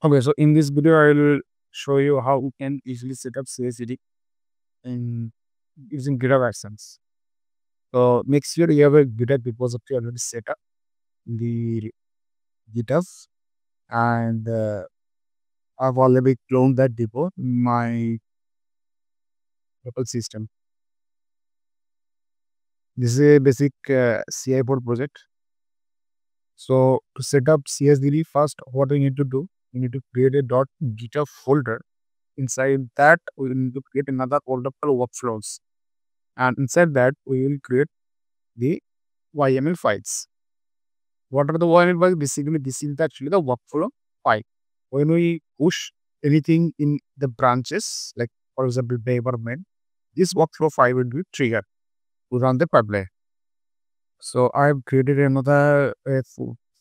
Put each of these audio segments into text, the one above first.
Okay, so in this video, I will show you how we can easily set up CI/CD in using GitHub Actions. So make sure you have a GitHub repository already set up in the GitHub, and I've already cloned that depot in my local system. This is a basic CI board project. So to set up CI/CD, first what we need to do, we need to create a .github folder. Inside that, we need to create another folder called workflows. And inside that, we will create the YML files. What are the YML files? Basically, this is actually the workflow file. When we push anything in the branches, like for example, babe or main, this workflow file will be triggered to run the pipeline. So I've created another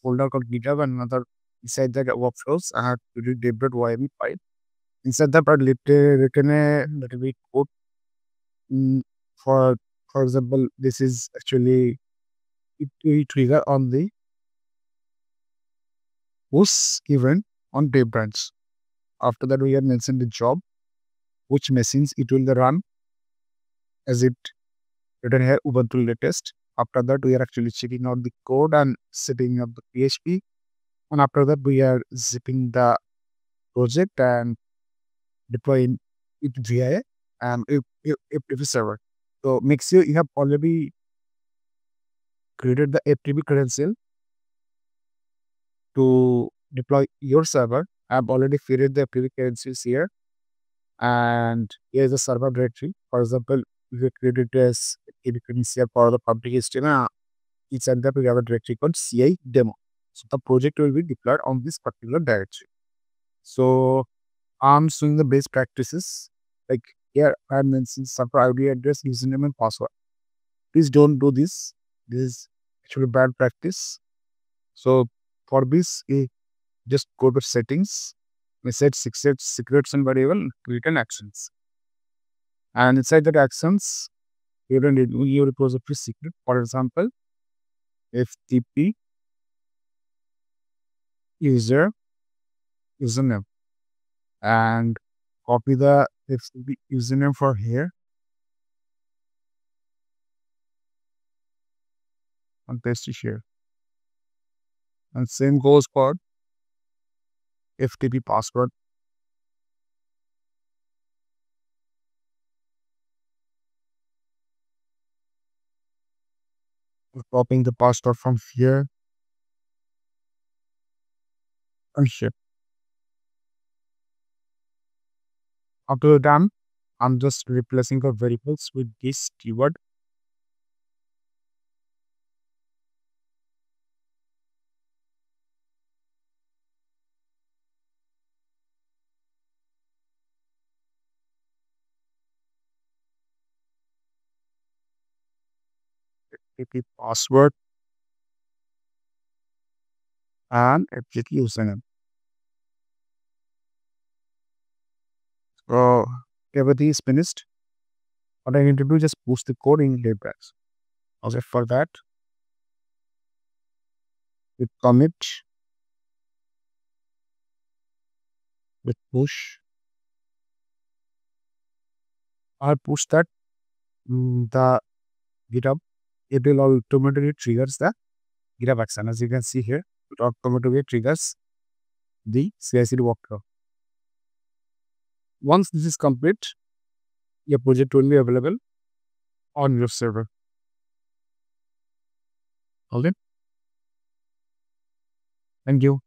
folder called GitHub and another inside that workflows. I have created dev.yml file. Inside that, I've written a little bit code. For example, this is actually it will trigger on the push event on dev branch. After that, we have mentioned the job, which machines it will run as it written here Ubuntu latest. After that, we are actually checking out the code and setting up the PHP. And after that, we are zipping the project and deploying it via and FTP server. So make sure you have already created the FTP credential to deploy your server. I've already created the FTP credentials here, and here is the server directory. For example, we created as FTP credential for the public HTML. Inside that, we have a directory called CI demo. So the project will be deployed on this particular directory. So I'm showing the best practices. Like here, I mentioned server ID address, username, and password. Please don't do this. This is actually bad practice. So for this, just go to settings, we set secrets and variable, create an actions. And inside that actions, you don't need your repository secret. For example, FTP username, and copy the FTP username for here and paste it here. And same goes for FTP password. We're copying the password from here and here. After you're done, I'm just replacing the variables with this keyword. FTP password and FTP username. So everything is finished. What I need to do is just push the code in LibreX. Also for that, with commit, with push, I'll push that the GitHub. It will automatically triggers the GitHub action. As you can see here, it automatically triggers the CI/CD workflow. Once this is complete, your project will be available on your server. Okay. Thank you.